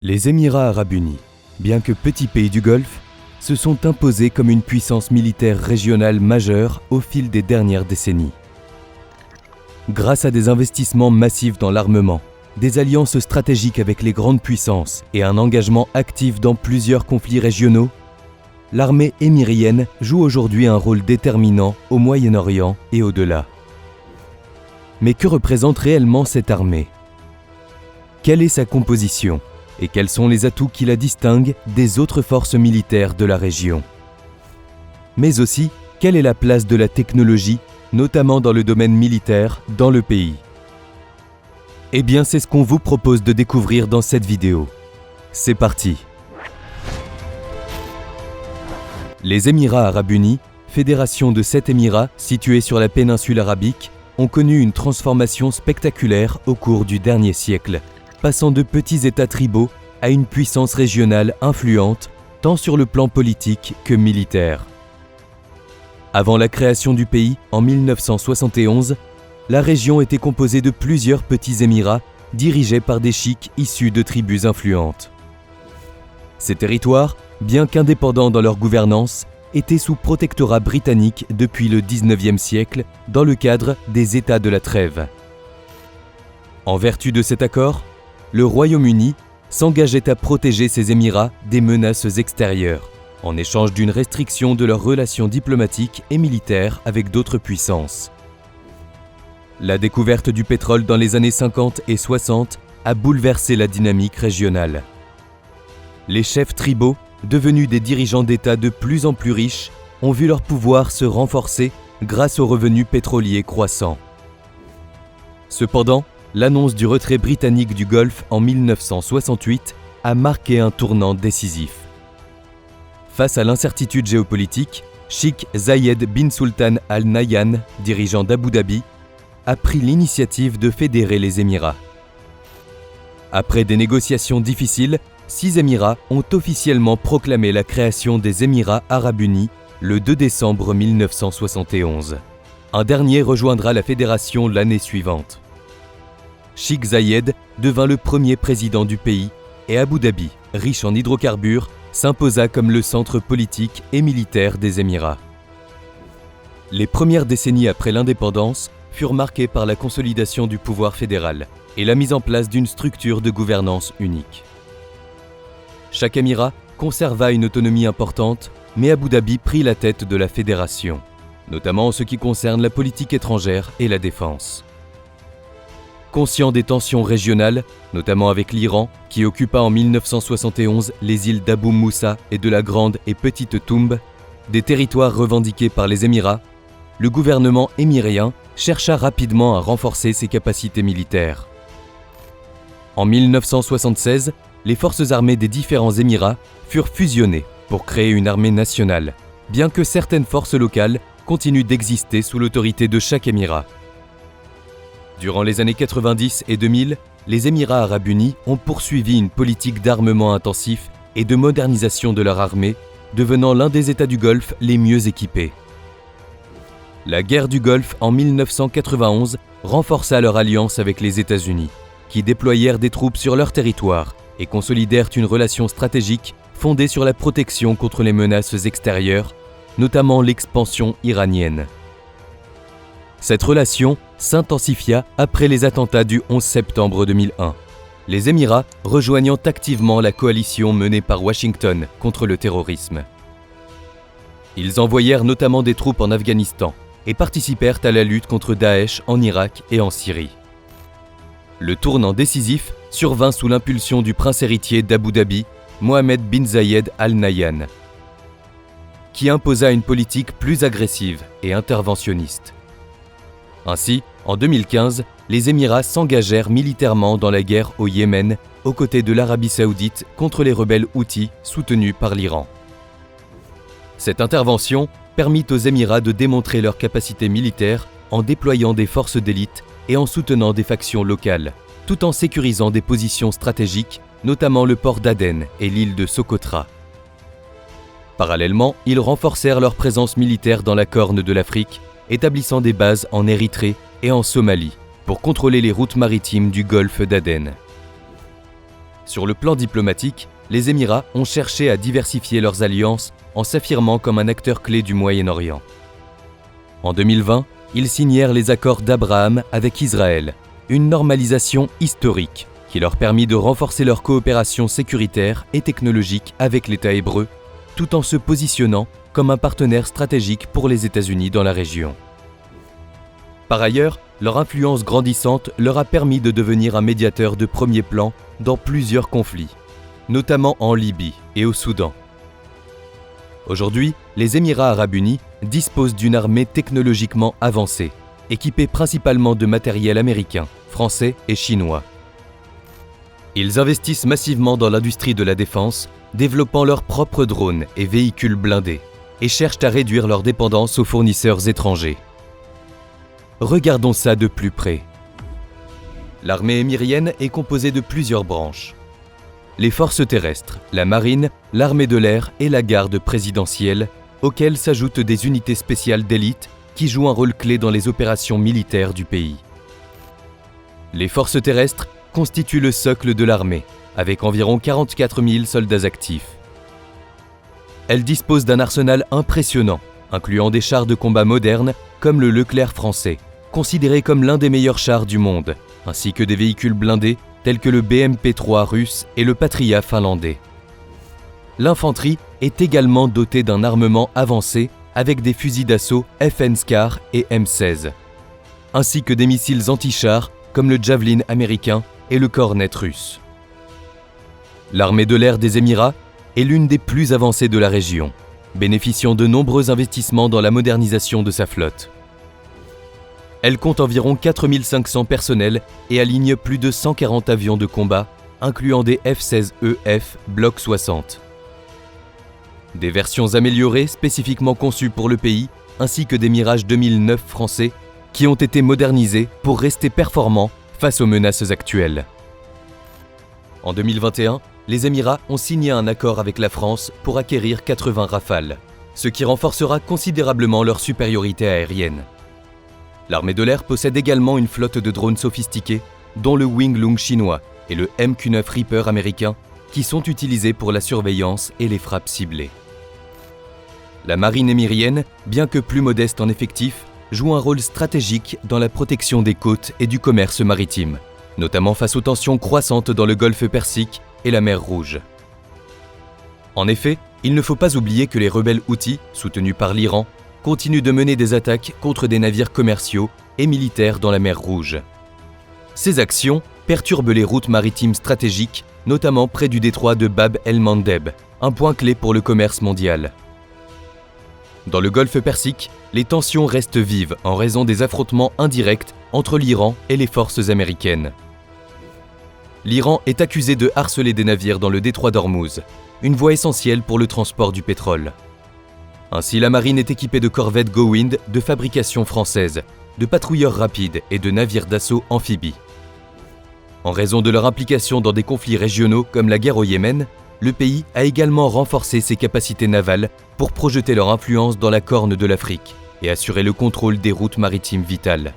Les Émirats arabes unis, bien que petits pays du Golfe, se sont imposés comme une puissance militaire régionale majeure au fil des dernières décennies. Grâce à des investissements massifs dans l'armement, des alliances stratégiques avec les grandes puissances et un engagement actif dans plusieurs conflits régionaux, l'armée émirienne joue aujourd'hui un rôle déterminant au Moyen-Orient et au-delà. Mais que représente réellement cette armée ? Quelle est sa composition ? Et quels sont les atouts qui la distinguent des autres forces militaires de la région ? Mais aussi, quelle est la place de la technologie, notamment dans le domaine militaire, dans le pays ? Eh bien, c'est ce qu'on vous propose de découvrir dans cette vidéo. C'est parti ! Les Émirats arabes unis, fédération de 7 Émirats situés sur la péninsule arabique, ont connu une transformation spectaculaire au cours du dernier siècle, passant de petits États tribaux à une puissance régionale influente, tant sur le plan politique que militaire. Avant la création du pays, en 1971, la région était composée de plusieurs petits émirats dirigés par des cheiks issus de tribus influentes. Ces territoires, bien qu'indépendants dans leur gouvernance, étaient sous protectorat britannique depuis le XIXe siècle dans le cadre des États de la Trêve. En vertu de cet accord, le Royaume-Uni s'engageait à protéger ces Émirats des menaces extérieures, en échange d'une restriction de leurs relations diplomatiques et militaires avec d'autres puissances. La découverte du pétrole dans les années 50 et 60 a bouleversé la dynamique régionale. Les chefs tribaux, devenus des dirigeants d'État de plus en plus riches, ont vu leur pouvoir se renforcer grâce aux revenus pétroliers croissants. Cependant, l'annonce du retrait britannique du Golfe en 1968 a marqué un tournant décisif. Face à l'incertitude géopolitique, Sheikh Zayed bin Sultan Al Nahyan, dirigeant d'Abu Dhabi, a pris l'initiative de fédérer les Émirats. Après des négociations difficiles, 6 Émirats ont officiellement proclamé la création des Émirats arabes unis le 2 décembre 1971. Un dernier rejoindra la fédération l'année suivante. Sheikh Zayed devint le premier président du pays et Abu Dhabi, riche en hydrocarbures, s'imposa comme le centre politique et militaire des Émirats. Les premières décennies après l'indépendance furent marquées par la consolidation du pouvoir fédéral et la mise en place d'une structure de gouvernance unique. Chaque Émirat conserva une autonomie importante, mais Abu Dhabi prit la tête de la fédération, notamment en ce qui concerne la politique étrangère et la défense. Conscient des tensions régionales, notamment avec l'Iran, qui occupa en 1971 les îles d'Abu Moussa et de la Grande et Petite Toumbe, des territoires revendiqués par les Émirats, le gouvernement émirien chercha rapidement à renforcer ses capacités militaires. En 1976, les forces armées des différents Émirats furent fusionnées pour créer une armée nationale, bien que certaines forces locales continuent d'exister sous l'autorité de chaque Émirat. Durant les années 90 et 2000, les Émirats arabes unis ont poursuivi une politique d'armement intensif et de modernisation de leur armée, devenant l'un des États du Golfe les mieux équipés. La guerre du Golfe en 1991 renforça leur alliance avec les États-Unis, qui déployèrent des troupes sur leur territoire et consolidèrent une relation stratégique fondée sur la protection contre les menaces extérieures, notamment l'expansion iranienne. Cette relation s'intensifia après les attentats du 11 septembre 2001, les Émirats rejoignant activement la coalition menée par Washington contre le terrorisme. Ils envoyèrent notamment des troupes en Afghanistan et participèrent à la lutte contre Daesh en Irak et en Syrie. Le tournant décisif survint sous l'impulsion du prince héritier d'Abu Dhabi, Mohammed bin Zayed Al Nahyan, qui imposa une politique plus agressive et interventionniste. Ainsi, en 2015, les Émirats s'engagèrent militairement dans la guerre au Yémen, aux côtés de l'Arabie saoudite contre les rebelles houthis soutenus par l'Iran. Cette intervention permit aux Émirats de démontrer leur capacité militaire en déployant des forces d'élite et en soutenant des factions locales, tout en sécurisant des positions stratégiques, notamment le port d'Aden et l'île de Socotra. Parallèlement, ils renforcèrent leur présence militaire dans la Corne de l'Afrique, établissant des bases en Érythrée et en Somalie pour contrôler les routes maritimes du golfe d'Aden. Sur le plan diplomatique, les Émirats ont cherché à diversifier leurs alliances en s'affirmant comme un acteur clé du Moyen-Orient. En 2020, ils signèrent les accords d'Abraham avec Israël, une normalisation historique qui leur permit de renforcer leur coopération sécuritaire et technologique avec l'État hébreu, tout en se positionnant comme un partenaire stratégique pour les États-Unis dans la région. Par ailleurs, leur influence grandissante leur a permis de devenir un médiateur de premier plan dans plusieurs conflits, notamment en Libye et au Soudan. Aujourd'hui, les Émirats arabes unis disposent d'une armée technologiquement avancée, équipée principalement de matériel américain, français et chinois. Ils investissent massivement dans l'industrie de la défense, développant leurs propres drones et véhicules blindés, et cherchent à réduire leur dépendance aux fournisseurs étrangers. Regardons ça de plus près. L'armée émirienne est composée de plusieurs branches. Les forces terrestres, la marine, l'armée de l'air et la garde présidentielle, auxquelles s'ajoutent des unités spéciales d'élite qui jouent un rôle clé dans les opérations militaires du pays. Les forces terrestres constituent le socle de l'armée, avec environ 44 000 soldats actifs. Elles disposent d'un arsenal impressionnant, incluant des chars de combat modernes comme le Leclerc français, considéré comme l'un des meilleurs chars du monde, ainsi que des véhicules blindés tels que le BMP-3 russe et le Patria finlandais. L'infanterie est également dotée d'un armement avancé avec des fusils d'assaut FN-SCAR et M16, ainsi que des missiles anti-chars comme le Javelin américain et le Kornet russe. L'armée de l'air des Émirats est l'une des plus avancées de la région, bénéficiant de nombreux investissements dans la modernisation de sa flotte. Elle compte environ 4500 personnels et aligne plus de 140 avions de combat, incluant des F-16EF Block 60. Des versions améliorées spécifiquement conçues pour le pays, ainsi que des Mirage 2009 français, qui ont été modernisés pour rester performants face aux menaces actuelles. En 2021, les Émirats ont signé un accord avec la France pour acquérir 80 Rafales, ce qui renforcera considérablement leur supériorité aérienne. L'armée de l'air possède également une flotte de drones sophistiqués, dont le Wing Lung chinois et le MQ-9 Reaper américain, qui sont utilisés pour la surveillance et les frappes ciblées. La marine émirienne, bien que plus modeste en effectifs, joue un rôle stratégique dans la protection des côtes et du commerce maritime, notamment face aux tensions croissantes dans le golfe Persique et la mer Rouge. En effet, il ne faut pas oublier que les rebelles Houthis, soutenus par l'Iran, continuent de mener des attaques contre des navires commerciaux et militaires dans la mer Rouge. Ces actions perturbent les routes maritimes stratégiques, notamment près du détroit de Bab el-Mandeb, un point clé pour le commerce mondial. Dans le golfe Persique, les tensions restent vives en raison des affrontements indirects entre l'Iran et les forces américaines. L'Iran est accusé de harceler des navires dans le détroit d'Ormuz, une voie essentielle pour le transport du pétrole. Ainsi, la marine est équipée de corvettes Go-Wind de fabrication française, de patrouilleurs rapides et de navires d'assaut amphibies. En raison de leur implication dans des conflits régionaux comme la guerre au Yémen, le pays a également renforcé ses capacités navales pour projeter leur influence dans la Corne de l'Afrique et assurer le contrôle des routes maritimes vitales.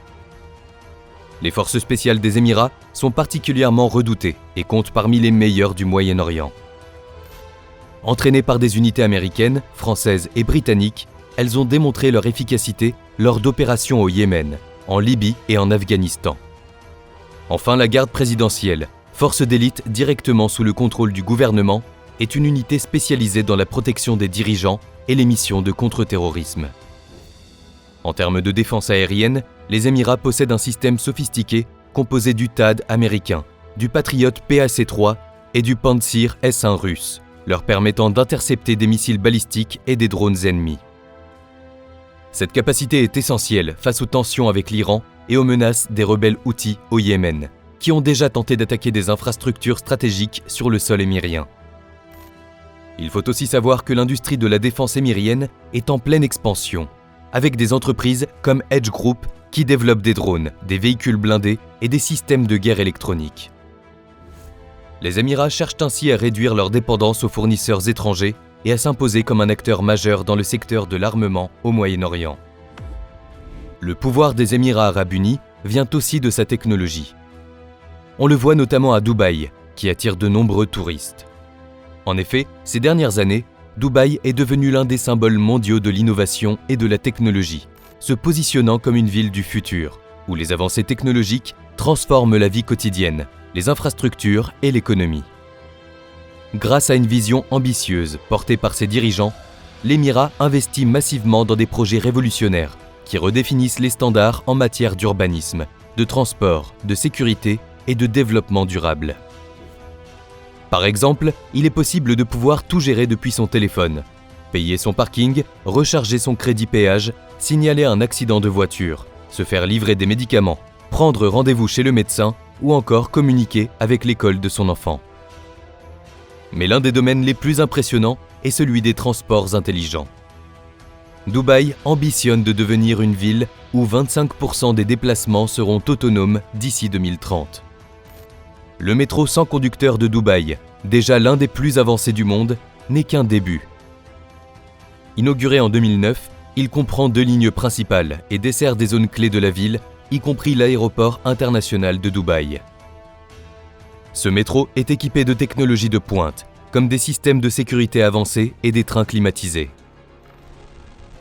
Les forces spéciales des Émirats sont particulièrement redoutées et comptent parmi les meilleures du Moyen-Orient. Entraînées par des unités américaines, françaises et britanniques, elles ont démontré leur efficacité lors d'opérations au Yémen, en Libye et en Afghanistan. Enfin, la garde présidentielle, force d'élite directement sous le contrôle du gouvernement, est une unité spécialisée dans la protection des dirigeants et les missions de contre-terrorisme. En termes de défense aérienne, les Émirats possèdent un système sophistiqué composé du THAAD américain, du Patriot PAC-3 et du Pantsir S-1 russe, leur permettant d'intercepter des missiles balistiques et des drones ennemis. Cette capacité est essentielle face aux tensions avec l'Iran et aux menaces des rebelles Houthis au Yémen, qui ont déjà tenté d'attaquer des infrastructures stratégiques sur le sol émirien. Il faut aussi savoir que l'industrie de la défense émirienne est en pleine expansion, avec des entreprises comme Edge Group qui développent des drones, des véhicules blindés et des systèmes de guerre électronique. Les Émirats cherchent ainsi à réduire leur dépendance aux fournisseurs étrangers et à s'imposer comme un acteur majeur dans le secteur de l'armement au Moyen-Orient. Le pouvoir des Émirats arabes unis vient aussi de sa technologie. On le voit notamment à Dubaï, qui attire de nombreux touristes. En effet, ces dernières années, Dubaï est devenu l'un des symboles mondiaux de l'innovation et de la technologie, se positionnant comme une ville du futur, où les avancées technologiques transforment la vie quotidienne, les infrastructures et l'économie. Grâce à une vision ambitieuse portée par ses dirigeants, l'Émirat investit massivement dans des projets révolutionnaires qui redéfinissent les standards en matière d'urbanisme, de transport, de sécurité et de développement durable. Par exemple, il est possible de pouvoir tout gérer depuis son téléphone, payer son parking, recharger son crédit péage, signaler un accident de voiture, se faire livrer des médicaments, prendre rendez-vous chez le médecin ou encore communiquer avec l'école de son enfant. Mais l'un des domaines les plus impressionnants est celui des transports intelligents. Dubaï ambitionne de devenir une ville où 25% des déplacements seront autonomes d'ici 2030. Le métro sans conducteur de Dubaï, déjà l'un des plus avancés du monde, n'est qu'un début. Inauguré en 2009, il comprend 2 lignes principales et dessert des zones clés de la ville, y compris l'aéroport international de Dubaï. Ce métro est équipé de technologies de pointe, comme des systèmes de sécurité avancés et des trains climatisés.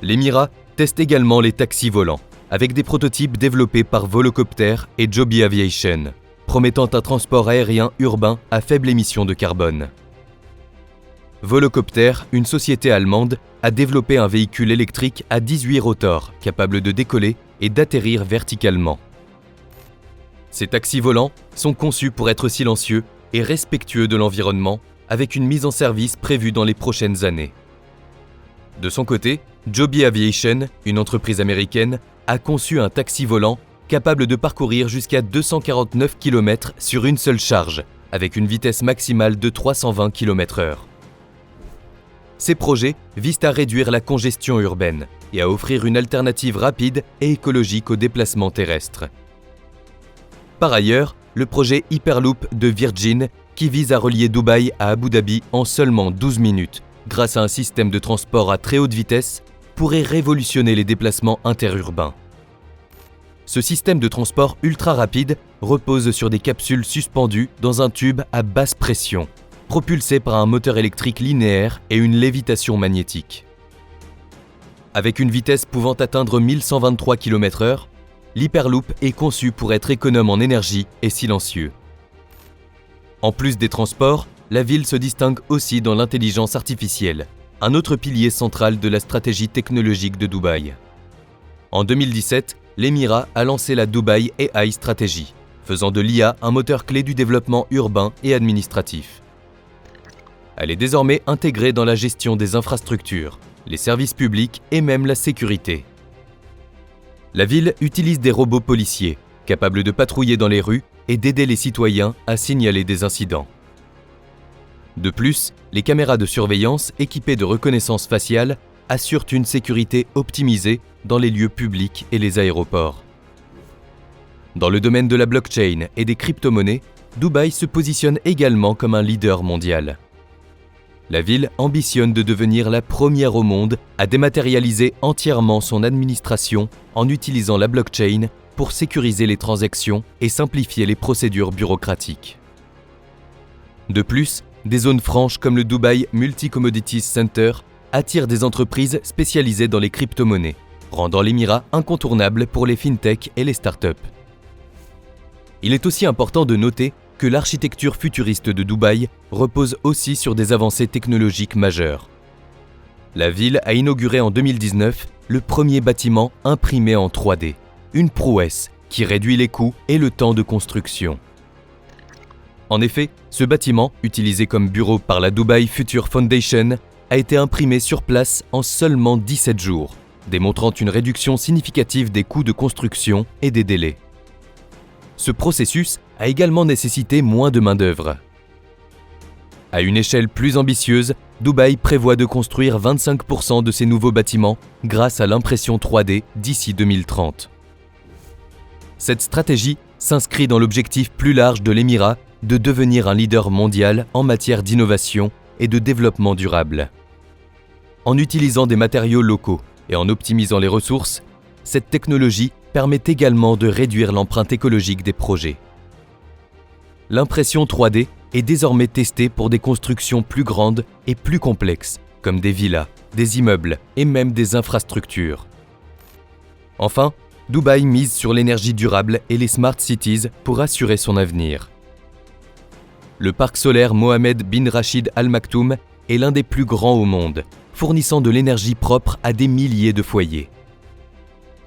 L'Émirat teste également les taxis volants, avec des prototypes développés par Volocopter et Joby Aviation, promettant un transport aérien urbain à faible émission de carbone. Volocopter, une société allemande, a développé un véhicule électrique à 18 rotors, capable de décoller et d'atterrir verticalement. Ces taxis volants sont conçus pour être silencieux et respectueux de l'environnement, avec une mise en service prévue dans les prochaines années. De son côté, Joby Aviation, une entreprise américaine, a conçu un taxi volant capable de parcourir jusqu'à 249 km sur une seule charge, avec une vitesse maximale de 320 km/h. Ces projets visent à réduire la congestion urbaine et à offrir une alternative rapide et écologique aux déplacements terrestres. Par ailleurs, le projet Hyperloop de Virgin, qui vise à relier Dubaï à Abu Dhabi en seulement 12 minutes, grâce à un système de transport à très haute vitesse, pourrait révolutionner les déplacements interurbains. Ce système de transport ultra rapide repose sur des capsules suspendues dans un tube à basse pression, propulsé par un moteur électrique linéaire et une lévitation magnétique. Avec une vitesse pouvant atteindre 1123 km/h, l'Hyperloop est conçu pour être économe en énergie et silencieux. En plus des transports, la ville se distingue aussi dans l'intelligence artificielle, un autre pilier central de la stratégie technologique de Dubaï. En 2017, l'Émirat a lancé la Dubaï AI Strategy, faisant de l'IA un moteur clé du développement urbain et administratif. Elle est désormais intégrée dans la gestion des infrastructures, les services publics et même la sécurité. La ville utilise des robots policiers, capables de patrouiller dans les rues et d'aider les citoyens à signaler des incidents. De plus, les caméras de surveillance équipées de reconnaissance faciale assurent une sécurité optimisée dans les lieux publics et les aéroports. Dans le domaine de la blockchain et des crypto-monnaies, Dubaï se positionne également comme un leader mondial. La ville ambitionne de devenir la première au monde à dématérialiser entièrement son administration en utilisant la blockchain pour sécuriser les transactions et simplifier les procédures bureaucratiques. De plus, des zones franches comme le Dubai Multi-Commodities Center attirent des entreprises spécialisées dans les crypto-monnaies, rendant l'Émirat incontournable pour les fintechs et les startups. Il est aussi important de noter que l'architecture futuriste de Dubaï repose aussi sur des avancées technologiques majeures. La ville a inauguré en 2019 le premier bâtiment imprimé en 3D, une prouesse qui réduit les coûts et le temps de construction. En effet, ce bâtiment, utilisé comme bureau par la Dubai Future Foundation, a été imprimé sur place en seulement 17 jours, démontrant une réduction significative des coûts de construction et des délais. Ce processus a également nécessité moins de main-d'œuvre. À une échelle plus ambitieuse, Dubaï prévoit de construire 25% de ses nouveaux bâtiments grâce à l'impression 3D d'ici 2030. Cette stratégie s'inscrit dans l'objectif plus large de l'Émirat de devenir un leader mondial en matière d'innovation et de développement durable. En utilisant des matériaux locaux et en optimisant les ressources, cette technologie permet également de réduire l'empreinte écologique des projets. L'impression 3D est désormais testé pour des constructions plus grandes et plus complexes, comme des villas, des immeubles et même des infrastructures. Enfin, Dubaï mise sur l'énergie durable et les smart cities pour assurer son avenir. Le parc solaire Mohammed bin Rachid Al Maktoum est l'un des plus grands au monde, fournissant de l'énergie propre à des milliers de foyers.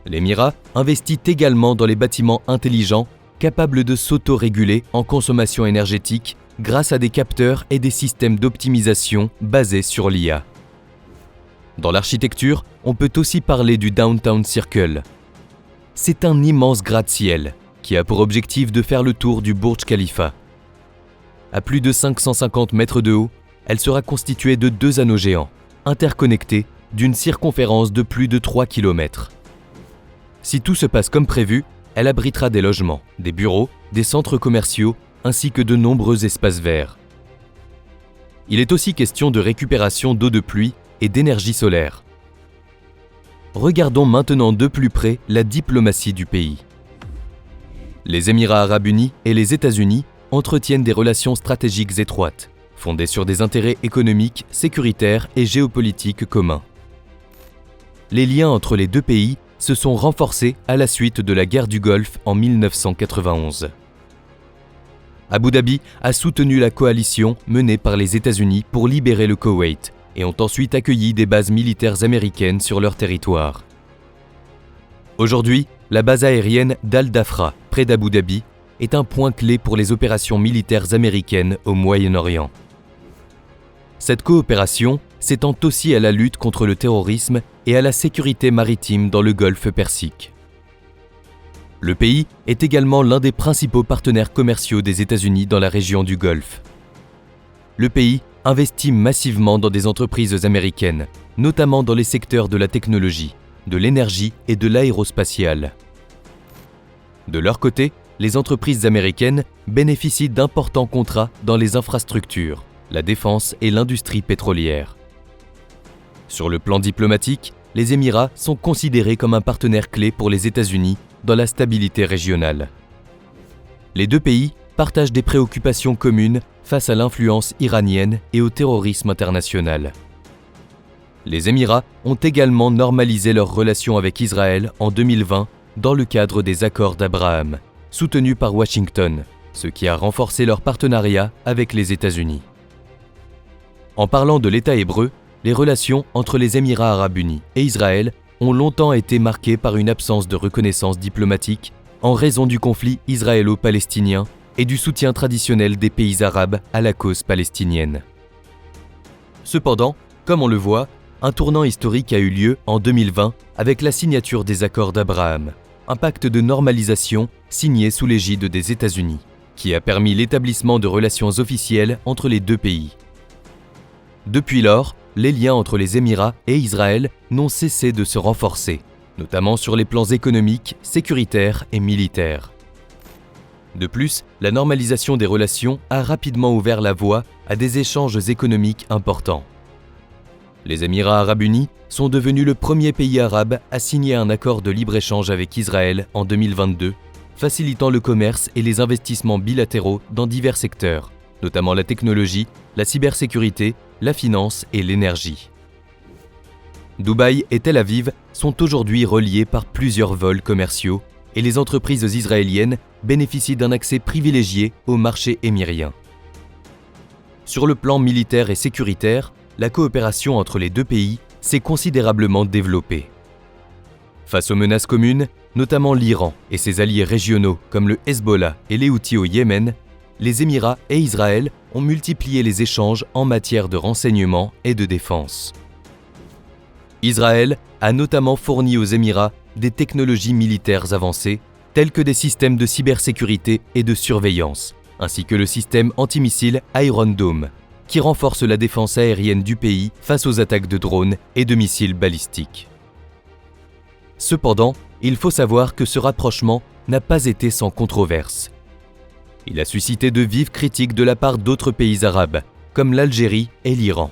L'Émirat investit également dans les bâtiments intelligents capables de s'auto-réguler en consommation énergétique grâce à des capteurs et des systèmes d'optimisation basés sur l'IA. Dans l'architecture, on peut aussi parler du Downtown Circle. C'est un immense gratte-ciel qui a pour objectif de faire le tour du Burj Khalifa. À plus de 550 mètres de haut, elle sera constituée de 2 anneaux géants, interconnectés d'une circonférence de plus de 3 km. Si tout se passe comme prévu, elle abritera des logements, des bureaux, des centres commerciaux, ainsi que de nombreux espaces verts. Il est aussi question de récupération d'eau de pluie et d'énergie solaire. Regardons maintenant de plus près la diplomatie du pays. Les Émirats arabes unis et les États-Unis entretiennent des relations stratégiques étroites, fondées sur des intérêts économiques, sécuritaires et géopolitiques communs. Les liens entre les deux pays se sont renforcés à la suite de la guerre du Golfe en 1991. Abu Dhabi a soutenu la coalition menée par les États-Unis pour libérer le Koweït et ont ensuite accueilli des bases militaires américaines sur leur territoire. Aujourd'hui, la base aérienne d'Al Dhafra, près d'Abu Dhabi, est un point clé pour les opérations militaires américaines au Moyen-Orient. Cette coopération s'étend aussi à la lutte contre le terrorisme et à la sécurité maritime dans le Golfe Persique. Le pays est également l'un des principaux partenaires commerciaux des États-Unis dans la région du Golfe. Le pays investit massivement dans des entreprises américaines, notamment dans les secteurs de la technologie, de l'énergie et de l'aérospatiale. De leur côté, les entreprises américaines bénéficient d'importants contrats dans les infrastructures, la défense et l'industrie pétrolière. Sur le plan diplomatique, les Émirats sont considérés comme un partenaire clé pour les États-Unis dans la stabilité régionale. Les deux pays partagent des préoccupations communes face à l'influence iranienne et au terrorisme international. Les Émirats ont également normalisé leurs relations avec Israël en 2020 dans le cadre des accords d'Abraham, soutenus par Washington, ce qui a renforcé leur partenariat avec les États-Unis. En parlant de l'État hébreu, les relations entre les Émirats arabes unis et Israël ont longtemps été marquées par une absence de reconnaissance diplomatique en raison du conflit israélo-palestinien et du soutien traditionnel des pays arabes à la cause palestinienne. Cependant, comme on le voit, un tournant historique a eu lieu en 2020 avec la signature des accords d'Abraham, un pacte de normalisation signé sous l'égide des États-Unis, qui a permis l'établissement de relations officielles entre les deux pays. Depuis lors, les liens entre les Émirats et Israël n'ont cessé de se renforcer, notamment sur les plans économiques, sécuritaires et militaires. De plus, la normalisation des relations a rapidement ouvert la voie à des échanges économiques importants. Les Émirats arabes unis sont devenus le premier pays arabe à signer un accord de libre-échange avec Israël en 2022, facilitant le commerce et les investissements bilatéraux dans divers secteurs, notamment la technologie, la cybersécurité, la finance et l'énergie. Dubaï et Tel Aviv sont aujourd'hui reliés par plusieurs vols commerciaux et les entreprises israéliennes bénéficient d'un accès privilégié au marché émirien. Sur le plan militaire et sécuritaire, la coopération entre les deux pays s'est considérablement développée. Face aux menaces communes, notamment l'Iran et ses alliés régionaux comme le Hezbollah et les Houthis au Yémen, les Émirats et Israël ont multiplié les échanges en matière de renseignement et de défense. Israël a notamment fourni aux Émirats des technologies militaires avancées, telles que des systèmes de cybersécurité et de surveillance, ainsi que le système antimissile Iron Dome, qui renforce la défense aérienne du pays face aux attaques de drones et de missiles balistiques. Cependant, il faut savoir que ce rapprochement n'a pas été sans controverse. Il a suscité de vives critiques de la part d'autres pays arabes, comme l'Algérie et l'Iran.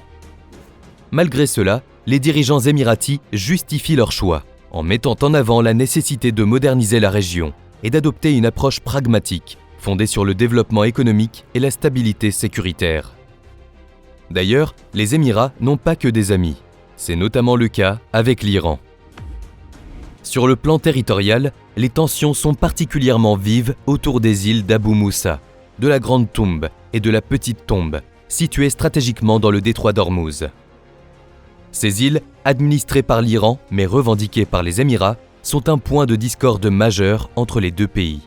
Malgré cela, les dirigeants émiratis justifient leur choix, en mettant en avant la nécessité de moderniser la région et d'adopter une approche pragmatique, fondée sur le développement économique et la stabilité sécuritaire. D'ailleurs, les Émirats n'ont pas que des amis. C'est notamment le cas avec l'Iran. Sur le plan territorial, les tensions sont particulièrement vives autour des îles d'Abu Moussa, de la Grande Tombe et de la Petite Tombe, situées stratégiquement dans le détroit d'Ormuz. Ces îles, administrées par l'Iran mais revendiquées par les Émirats, sont un point de discorde majeur entre les deux pays.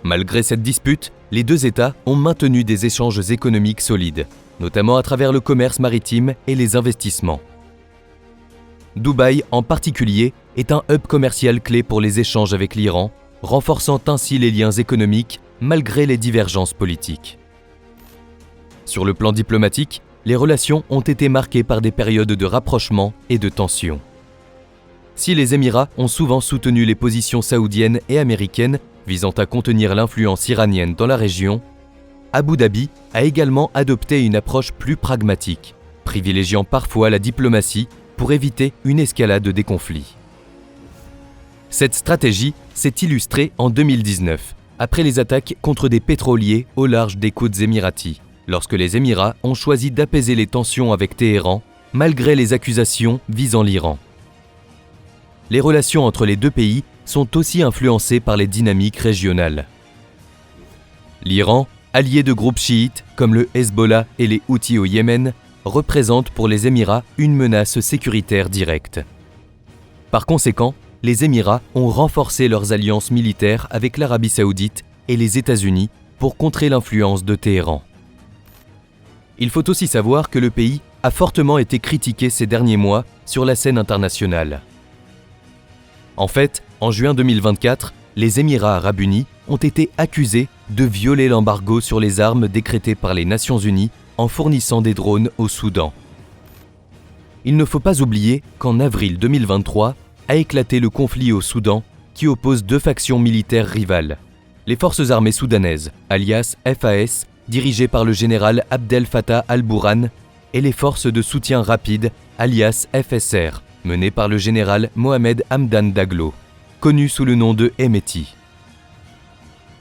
Malgré cette dispute, les deux États ont maintenu des échanges économiques solides, notamment à travers le commerce maritime et les investissements. Dubaï, en particulier, est un hub commercial clé pour les échanges avec l'Iran, renforçant ainsi les liens économiques malgré les divergences politiques. Sur le plan diplomatique, les relations ont été marquées par des périodes de rapprochement et de tension. Si les Émirats ont souvent soutenu les positions saoudiennes et américaines visant à contenir l'influence iranienne dans la région, Abu Dhabi a également adopté une approche plus pragmatique, privilégiant parfois la diplomatie pour éviter une escalade des conflits. Cette stratégie s'est illustrée en 2019, après les attaques contre des pétroliers au large des côtes émiraties, lorsque les Émirats ont choisi d'apaiser les tensions avec Téhéran, malgré les accusations visant l'Iran. Les relations entre les deux pays sont aussi influencées par les dynamiques régionales. L'Iran, allié de groupes chiites comme le Hezbollah et les Houthis au Yémen, représente pour les Émirats une menace sécuritaire directe. Par conséquent, les Émirats ont renforcé leurs alliances militaires avec l'Arabie saoudite et les États-Unis pour contrer l'influence de Téhéran. Il faut aussi savoir que le pays a fortement été critiqué ces derniers mois sur la scène internationale. En fait, en juin 2024, les Émirats arabes unis ont été accusés de violer l'embargo sur les armes décrété par les Nations unies en fournissant des drones au Soudan. Il ne faut pas oublier qu'en avril 2023 a éclaté le conflit au Soudan qui oppose deux factions militaires rivales. Les forces armées soudanaises, alias FAS, dirigées par le général Abdel Fattah al-Burhan, et les forces de soutien rapide, alias FSR, menées par le général Mohamed Hamdan Daglo, connu sous le nom de Hemeti.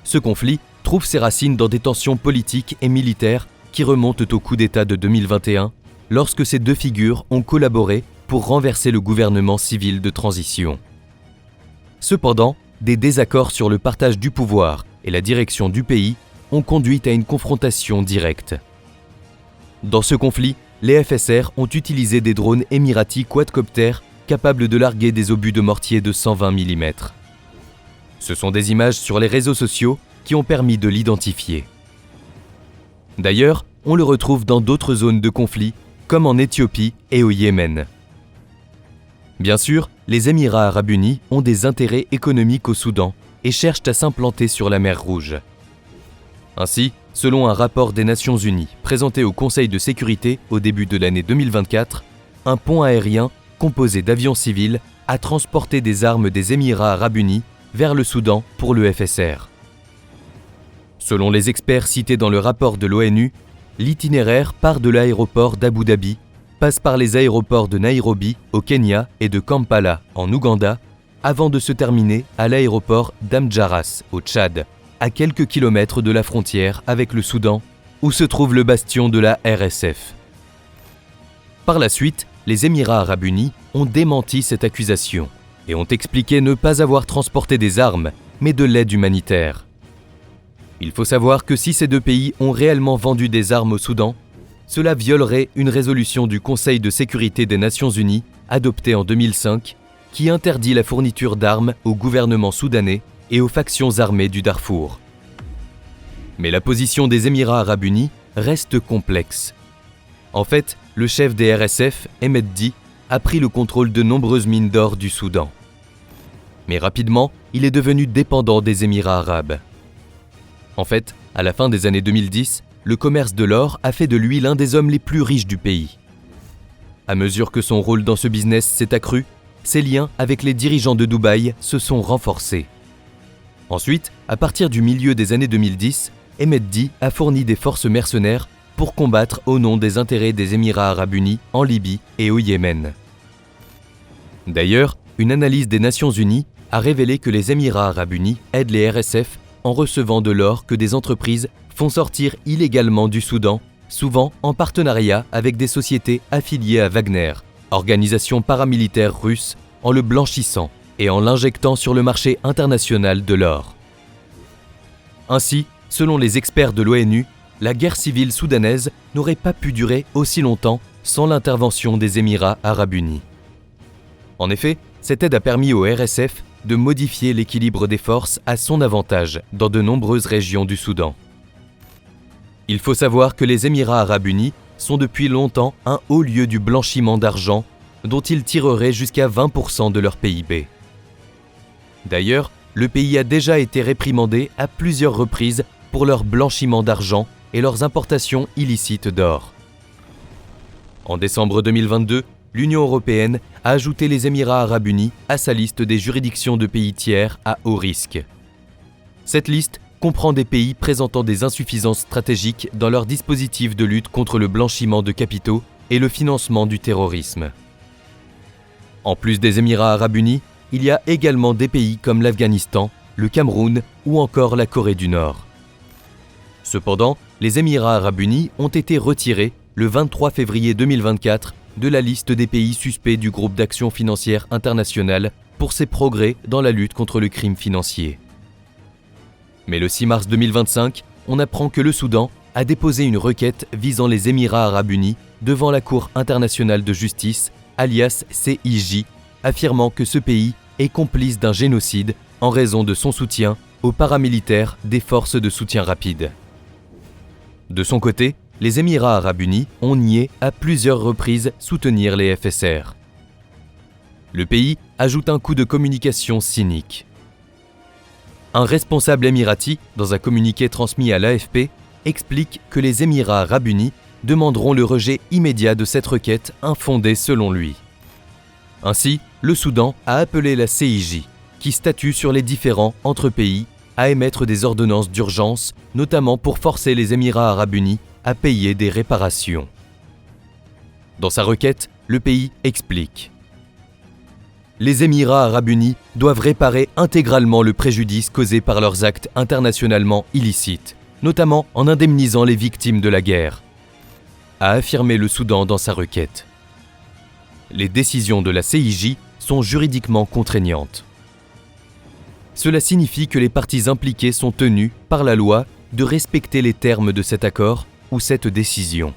Ce conflit trouve ses racines dans des tensions politiques et militaires qui remontent au coup d'État de 2021, lorsque ces deux figures ont collaboré pour renverser le gouvernement civil de transition. Cependant, des désaccords sur le partage du pouvoir et la direction du pays ont conduit à une confrontation directe. Dans ce conflit, les FSR ont utilisé des drones émiratis quadcoptères capables de larguer des obus de mortier de 120 mm. Ce sont des images sur les réseaux sociaux qui ont permis de l'identifier. D'ailleurs, on le retrouve dans d'autres zones de conflit, comme en Éthiopie et au Yémen. Bien sûr, les Émirats arabes unis ont des intérêts économiques au Soudan et cherchent à s'implanter sur la mer Rouge. Ainsi, selon un rapport des Nations unies présenté au Conseil de sécurité au début de l'année 2024, un pont aérien composé d'avions civils a transporté des armes des Émirats arabes unis vers le Soudan pour le FSR. Selon les experts cités dans le rapport de l'ONU, l'itinéraire part de l'aéroport d'Abu Dhabi, passe par les aéroports de Nairobi au Kenya et de Kampala en Ouganda, avant de se terminer à l'aéroport d'Amdjaras au Tchad, à quelques kilomètres de la frontière avec le Soudan, où se trouve le bastion de la RSF. Par la suite, les Émirats arabes unis ont démenti cette accusation et ont expliqué ne pas avoir transporté des armes, mais de l'aide humanitaire. Il faut savoir que si ces deux pays ont réellement vendu des armes au Soudan, cela violerait une résolution du Conseil de sécurité des Nations unies, adoptée en 2005, qui interdit la fourniture d'armes au gouvernement soudanais et aux factions armées du Darfour. Mais la position des Émirats arabes unis reste complexe. En fait, le chef des RSF, Hemeti, a pris le contrôle de nombreuses mines d'or du Soudan. Mais rapidement, il est devenu dépendant des Émirats arabes. En fait, à la fin des années 2010, le commerce de l'or a fait de lui l'un des hommes les plus riches du pays. À mesure que son rôle dans ce business s'est accru, ses liens avec les dirigeants de Dubaï se sont renforcés. Ensuite, à partir du milieu des années 2010, Hemeti a fourni des forces mercenaires pour combattre au nom des intérêts des Émirats arabes unis en Libye et au Yémen. D'ailleurs, une analyse des Nations unies a révélé que les Émirats arabes unis aident les RSF en recevant de l'or que des entreprises font sortir illégalement du Soudan, souvent en partenariat avec des sociétés affiliées à Wagner, organisation paramilitaire russe, en le blanchissant et en l'injectant sur le marché international de l'or. Ainsi, selon les experts de l'ONU, la guerre civile soudanaise n'aurait pas pu durer aussi longtemps sans l'intervention des Émirats arabes unis. En effet, cette aide a permis au RSF de modifier l'équilibre des forces à son avantage dans de nombreuses régions du Soudan. Il faut savoir que les Émirats arabes unis sont depuis longtemps un haut lieu du blanchiment d'argent dont ils tireraient jusqu'à 20% de leur PIB. D'ailleurs, le pays a déjà été réprimandé à plusieurs reprises pour leur blanchiment d'argent et leurs importations illicites d'or. En décembre 2022, l'Union européenne a ajouté les Émirats arabes unis à sa liste des juridictions de pays tiers à haut risque. Cette liste comprend des pays présentant des insuffisances stratégiques dans leur dispositif de lutte contre le blanchiment de capitaux et le financement du terrorisme. En plus des Émirats arabes unis, il y a également des pays comme l'Afghanistan, le Cameroun ou encore la Corée du Nord. Cependant, les Émirats arabes unis ont été retirés le 23 février 2024 de la liste des pays suspects du groupe d'action financière internationale pour ses progrès dans la lutte contre le crime financier. Mais le 6 mars 2025, on apprend que le Soudan a déposé une requête visant les Émirats arabes unis devant la Cour internationale de justice, alias CIJ, affirmant que ce pays est complice d'un génocide en raison de son soutien aux paramilitaires des forces de soutien rapide. De son côté, les Émirats arabes unis ont nié à plusieurs reprises soutenir les FSR. Le pays ajoute un coup de communication cynique. Un responsable émirati, dans un communiqué transmis à l'AFP, explique que les Émirats arabes unis demanderont le rejet immédiat de cette requête infondée selon lui. Ainsi, le Soudan a appelé la CIJ, qui statue sur les différends entre pays, à émettre des ordonnances d'urgence, notamment pour forcer les Émirats arabes unis à payer des réparations. Dans sa requête, le pays explique: les Émirats arabes unis doivent réparer intégralement le préjudice causé par leurs actes internationalement illicites, notamment en indemnisant les victimes de la guerre, a affirmé le Soudan dans sa requête. Les décisions de la CIJ sont juridiquement contraignantes. Cela signifie que les parties impliquées sont tenues, par la loi, de respecter les termes de cet accord ou cette décision.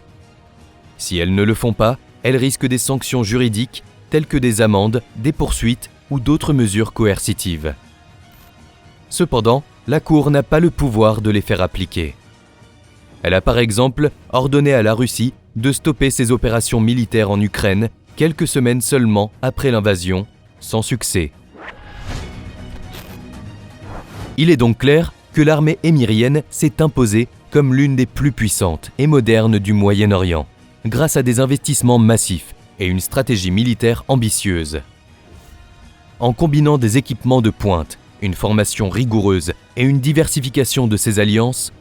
Si elles ne le font pas, elles risquent des sanctions juridiques telles que des amendes, des poursuites ou d'autres mesures coercitives. Cependant, la Cour n'a pas le pouvoir de les faire appliquer. Elle a par exemple ordonné à la Russie de stopper ses opérations militaires en Ukraine quelques semaines seulement après l'invasion, sans succès. Il est donc clair que l'armée émirienne s'est imposée comme l'une des plus puissantes et modernes du Moyen-Orient, grâce à des investissements massifs et une stratégie militaire ambitieuse. En combinant des équipements de pointe, une formation rigoureuse et une diversification de ses alliances,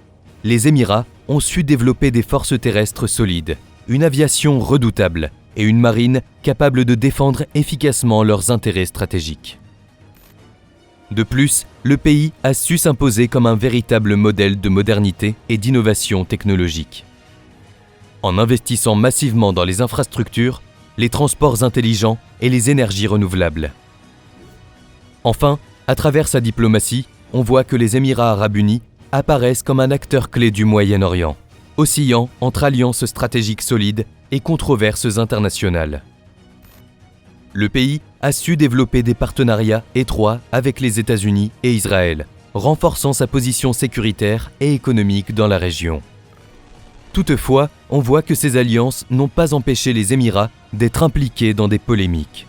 les Émirats ont su développer des forces terrestres solides, une aviation redoutable et une marine capable de défendre efficacement leurs intérêts stratégiques. De plus, le pays a su s'imposer comme un véritable modèle de modernité et d'innovation technologique. En investissant massivement dans les infrastructures, les transports intelligents et les énergies renouvelables. Enfin, à travers sa diplomatie, on voit que les Émirats arabes unis apparaissent comme un acteur clé du Moyen-Orient, oscillant entre alliances stratégiques solides et controverses internationales. Le pays a su développer des partenariats étroits avec les États-Unis et Israël, renforçant sa position sécuritaire et économique dans la région. Toutefois, on voit que ces alliances n'ont pas empêché les Émirats d'être impliqués dans des polémiques.